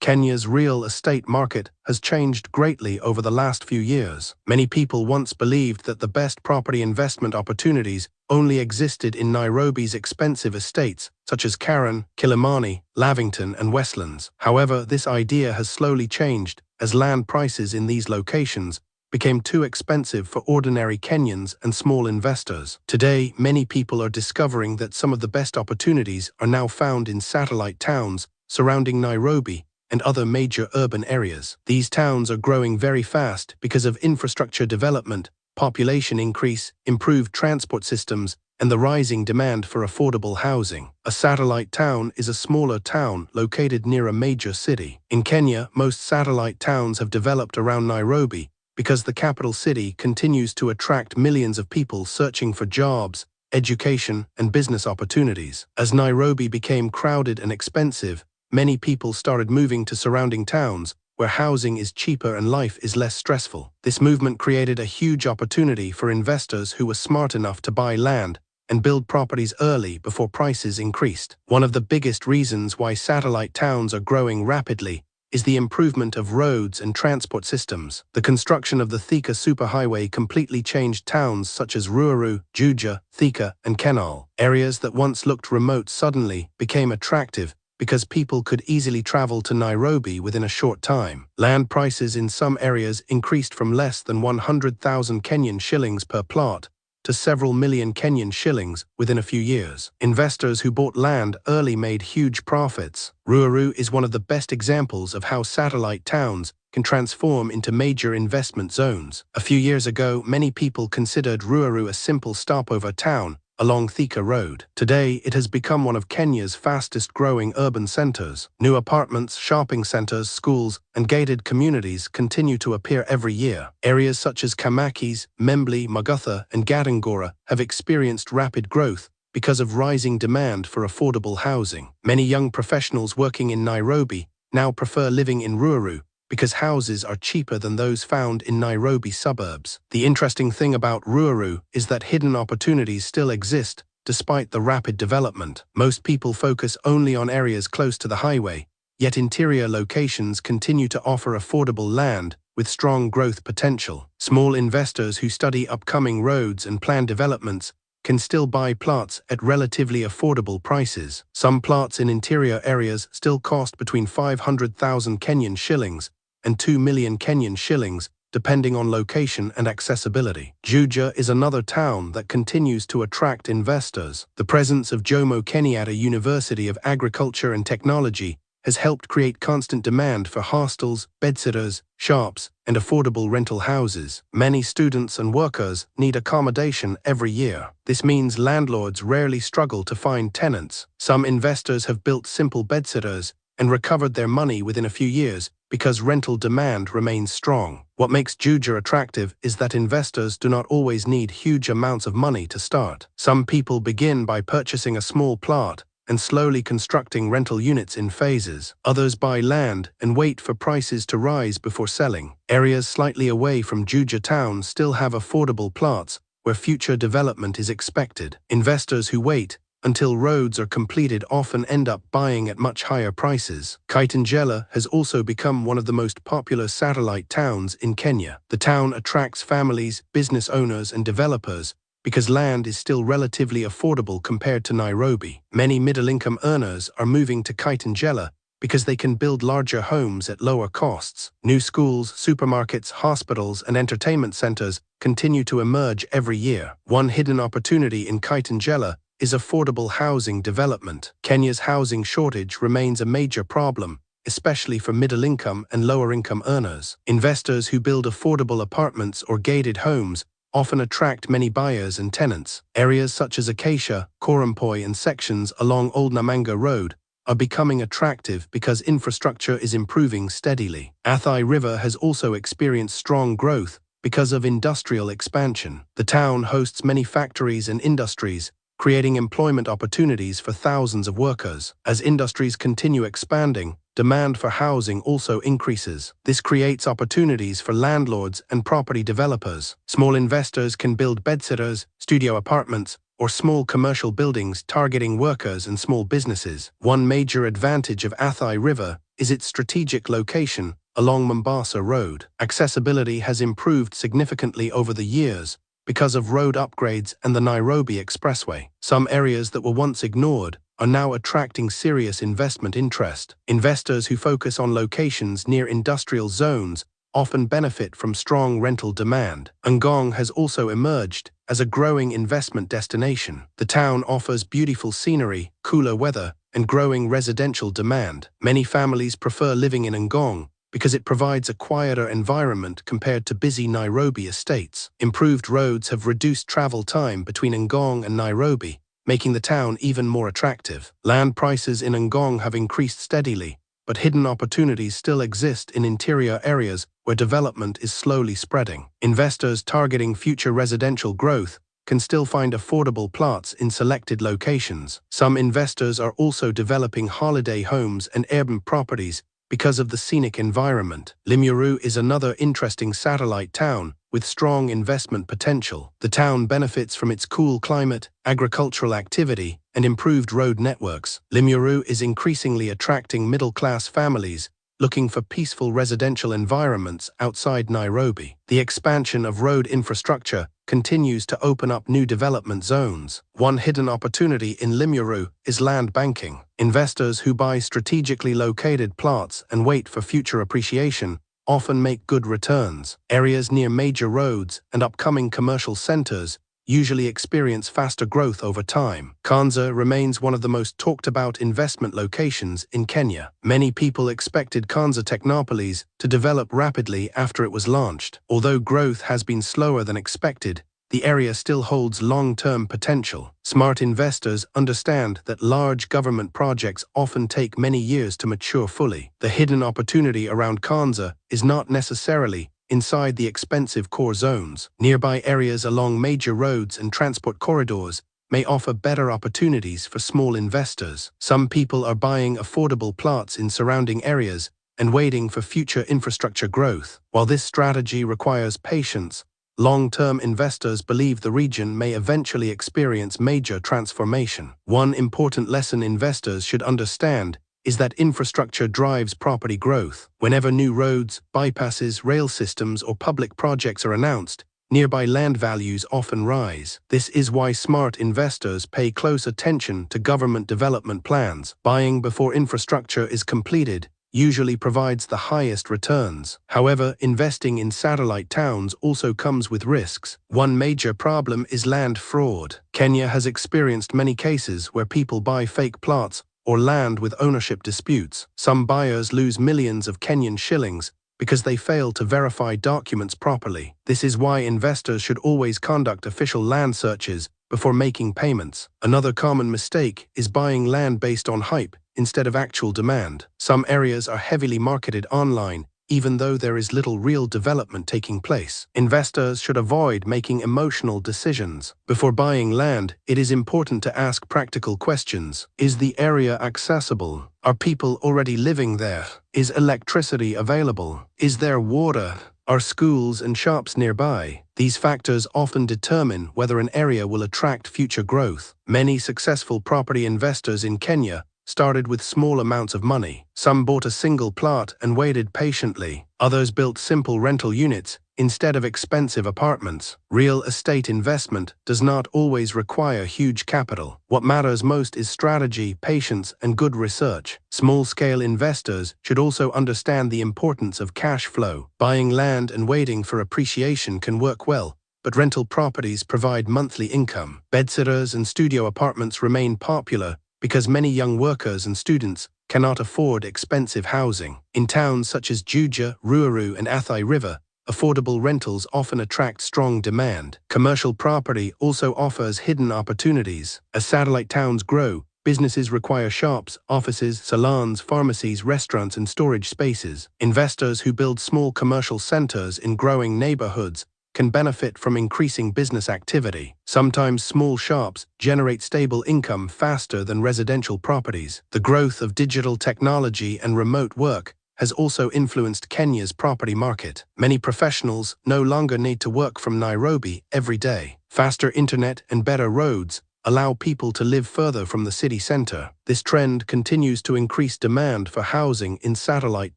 Kenya's real estate market has changed greatly over the last few years. Many people once believed that the best property investment opportunities only existed in Nairobi's expensive estates, such as Karen, Kilimani, Lavington, and Westlands. However, this idea has slowly changed as land prices in these locations became too expensive for ordinary Kenyans and small investors. Today, many people are discovering that some of the best opportunities are now found in satellite towns surrounding Nairobi and other major urban areas. These towns are growing very fast because of infrastructure development, population increase, improved transport systems, and the rising demand for affordable housing. A satellite town is a smaller town located near a major city. In Kenya, most satellite towns have developed around Nairobi because the capital city continues to attract millions of people searching for jobs, education, and business opportunities. As Nairobi became crowded and expensive, many people started moving to surrounding towns where housing is cheaper and life is less stressful. This movement created a huge opportunity for investors who were smart enough to buy land and build properties early before prices increased. One of the biggest reasons why satellite towns are growing rapidly is the improvement of roads and transport systems. The construction of the Thika superhighway completely changed towns such as Ruiru, Juja, Thika, and Kenyan. Areas that once looked remote suddenly became attractive because people could easily travel to Nairobi within a short time. Land prices in some areas increased from less than 100,000 Kenyan shillings per plot to several million Kenyan shillings within a few years. Investors who bought land early made huge profits. Ruiru is one of the best examples of how satellite towns can transform into major investment zones. A few years ago, many people considered Ruiru a simple stopover town along Thika Road. Today, it has become one of Kenya's fastest-growing urban centers. New apartments, shopping centers, schools, and gated communities continue to appear every year. Areas such as Kamakis, Membli, Magatha, and Gatangora have experienced rapid growth because of rising demand for affordable housing. Many young professionals working in Nairobi now prefer living in Ruiru because houses are cheaper than those found in Nairobi suburbs. The interesting thing about Ruiru is that hidden opportunities still exist despite the rapid development. Most people focus only on areas close to the highway, yet interior locations continue to offer affordable land with strong growth potential. Small investors who study upcoming roads and plan developments can still buy plots at relatively affordable prices. Some plots in interior areas still cost between 500,000 Kenyan shillings and 2 million Kenyan shillings, depending on location and accessibility. Juja is another town that continues to attract investors. The presence of Jomo Kenyatta University of Agriculture and Technology has helped create constant demand for hostels, bedsitters, shops, and affordable rental houses. Many students and workers need accommodation every year. This means landlords rarely struggle to find tenants. Some investors have built simple bedsitters and recovered their money within a few years because rental demand remains strong. What makes Juja attractive is that investors do not always need huge amounts of money to start. Some people begin by purchasing a small plot and slowly constructing rental units in phases. Others buy land and wait for prices to rise before selling. Areas slightly away from Juja town still have affordable plots where future development is expected. Investors who wait until roads are completed often end up buying at much higher prices. Kitengela has also become one of the most popular satellite towns in Kenya. The town attracts families, business owners, and developers because land is still relatively affordable compared to Nairobi. Many middle-income earners are moving to Kitengela because they can build larger homes at lower costs. New schools, supermarkets, hospitals, and entertainment centers continue to emerge every year. One hidden opportunity in Kitengela is affordable housing development. Kenya's housing shortage remains a major problem, especially for middle-income and lower-income earners. Investors who build affordable apartments or gated homes often attract many buyers and tenants. Areas such as Acacia, Korampoi, and sections along Old Namanga Road are becoming attractive because infrastructure is improving steadily. Athi River has also experienced strong growth because of industrial expansion. The town hosts many factories and industries, creating employment opportunities for thousands of workers. As industries continue expanding, demand for housing also increases. This creates opportunities for landlords and property developers. Small investors can build bedsitters, studio apartments, or small commercial buildings targeting workers and small businesses. One major advantage of Athi River is its strategic location along Mombasa Road. Accessibility has improved significantly over the years because of road upgrades and the Nairobi Expressway. Some areas that were once ignored are now attracting serious investment interest. Investors who focus on locations near industrial zones often benefit from strong rental demand. Ngong has also emerged as a growing investment destination. The town offers beautiful scenery, cooler weather, and growing residential demand. Many families prefer living in Ngong because it provides a quieter environment compared to busy Nairobi estates. Improved roads have reduced travel time between Ngong and Nairobi, making the town even more attractive. Land prices in Ngong have increased steadily, but hidden opportunities still exist in interior areas where development is slowly spreading. Investors targeting future residential growth can still find affordable plots in selected locations. Some investors are also developing holiday homes and urban properties because of the scenic environment. Limuru is another interesting satellite town with strong investment potential. The town benefits from its cool climate, agricultural activity, and improved road networks. Limuru is increasingly attracting middle-class families looking for peaceful residential environments outside Nairobi. The expansion of road infrastructure continues to open up new development zones. One hidden opportunity in Limuru is land banking. Investors who buy strategically located plots and wait for future appreciation often make good returns. Areas near major roads and upcoming commercial centers usually experience faster growth over time. Konza remains one of the most talked about investment locations in Kenya. Many people expected Konza Technopolis to develop rapidly after it was launched. Although growth has been slower than expected, the area still holds long-term potential. Smart investors understand that large government projects often take many years to mature fully. The hidden opportunity around Konza is not necessarily inside the expensive core zones. Nearby areas along major roads and transport corridors may offer better opportunities for small investors. Some people are buying affordable plots in surrounding areas and waiting for future infrastructure growth. While this strategy requires patience, long-term investors believe the region may eventually experience major transformation. One important lesson investors should understand is that infrastructure drives property growth. Whenever new roads, bypasses, rail systems, or public projects are announced, nearby land values often rise. This is why smart investors pay close attention to government development plans. Buying before infrastructure is completed usually provides the highest returns. However, investing in satellite towns also comes with risks. One major problem is land fraud. Kenya has experienced many cases where people buy fake plots or land with ownership disputes. Some buyers lose millions of Kenyan shillings because they fail to verify documents properly. This is why investors should always conduct official land searches before making payments. Another common mistake is buying land based on hype instead of actual demand. Some areas are heavily marketed online, even though there is little real development taking place. Investors should avoid making emotional decisions. Before buying land, it is important to ask practical questions. Is the area accessible? Are people already living there? Is electricity available? Is there water? Are schools and shops nearby? These factors often determine whether an area will attract future growth. Many successful property investors in Kenya started with small amounts of money. Some bought a single plot and waited patiently. Others built simple rental units instead of expensive apartments. Real estate investment does not always require huge capital. What matters most is strategy, patience, and good research. Small-scale investors should also understand the importance of cash flow. Buying land and waiting for appreciation can work well, but rental properties provide monthly income. Bedsitters and studio apartments remain popular because many young workers and students cannot afford expensive housing. In towns such as Juja, Ruiru, and Athi River, affordable rentals often attract strong demand. Commercial property also offers hidden opportunities. As satellite towns grow, businesses require shops, offices, salons, pharmacies, restaurants, and storage spaces. Investors who build small commercial centers in growing neighborhoods can benefit from increasing business activity. Sometimes small shops generate stable income faster than residential properties. The growth of digital technology and remote work has also influenced Kenya's property market. Many professionals no longer need to work from Nairobi every day. Faster internet and better roads allow people to live further from the city center. This trend continues to increase demand for housing in satellite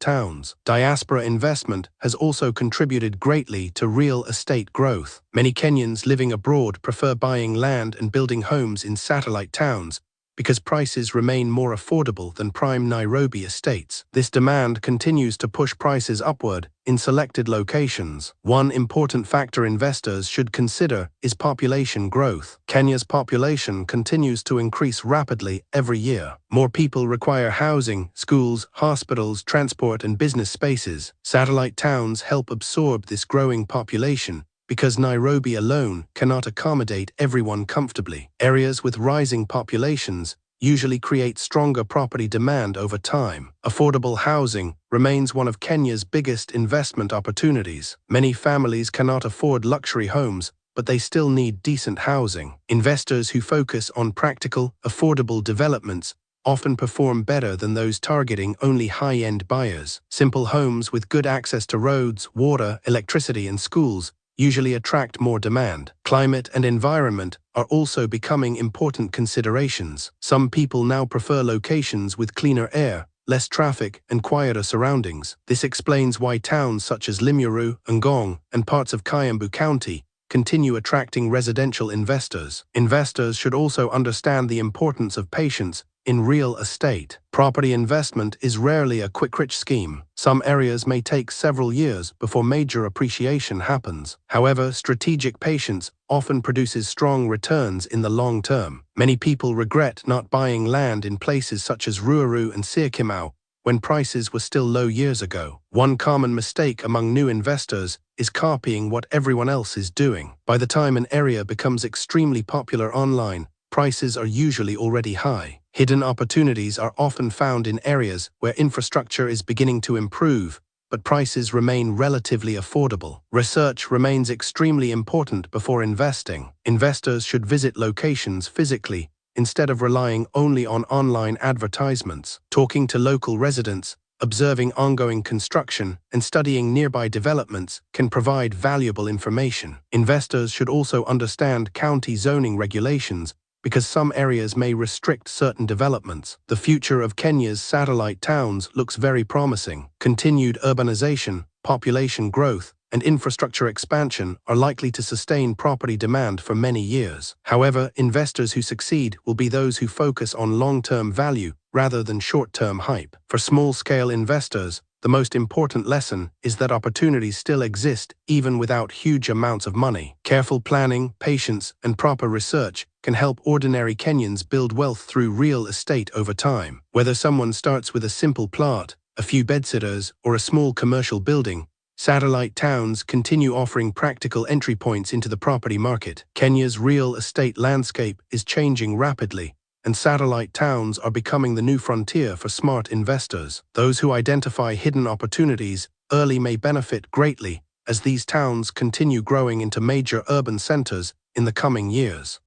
towns. Diaspora investment has also contributed greatly to real estate growth. Many Kenyans living abroad prefer buying land and building homes in satellite towns because prices remain more affordable than prime Nairobi estates. This demand continues to push prices upward in selected locations. One important factor investors should consider is population growth. Kenya's population continues to increase rapidly every year. More people require housing, schools, hospitals, transport, and business spaces. Satellite towns help absorb this growing population because Nairobi alone cannot accommodate everyone comfortably. Areas with rising populations usually create stronger property demand over time. Affordable housing remains one of Kenya's biggest investment opportunities. Many families cannot afford luxury homes, but they still need decent housing. Investors who focus on practical, affordable developments often perform better than those targeting only high-end buyers. Simple homes with good access to roads, water, electricity, and schools usually attract more demand. Climate and environment are also becoming important considerations. Some people now prefer locations with cleaner air, less traffic, and quieter surroundings. This explains why towns such as Limuru, Ngong, and parts of Kiambu County continue attracting residential investors. Investors should also understand the importance of patience in real estate. Property investment is rarely a quick-rich scheme. Some areas may take several years before major appreciation happens. However, strategic patience often produces strong returns in the long term. Many people regret not buying land in places such as Ruiru and Syokimau when prices were still low years ago. One common mistake among new investors is copying what everyone else is doing. By the time an area becomes extremely popular online, prices are usually already high. Hidden opportunities are often found in areas where infrastructure is beginning to improve, but prices remain relatively affordable. Research remains extremely important before investing. Investors should visit locations physically instead of relying only on online advertisements. Talking to local residents, observing ongoing construction, and studying nearby developments can provide valuable information. Investors should also understand county zoning regulations because some areas may restrict certain developments. The future of Kenya's satellite towns looks very promising. Continued urbanization, population growth, and infrastructure expansion are likely to sustain property demand for many years. However, investors who succeed will be those who focus on long-term value rather than short-term hype. For small-scale investors, the most important lesson is that opportunities still exist even without huge amounts of money. Careful planning, patience, and proper research can help ordinary Kenyans build wealth through real estate over time. Whether someone starts with a simple plot, a few bedsitters, or a small commercial building, satellite towns continue offering practical entry points into the property market. Kenya's real estate landscape is changing rapidly, and satellite towns are becoming the new frontier for smart investors. Those who identify hidden opportunities early may benefit greatly as these towns continue growing into major urban centers in the coming years.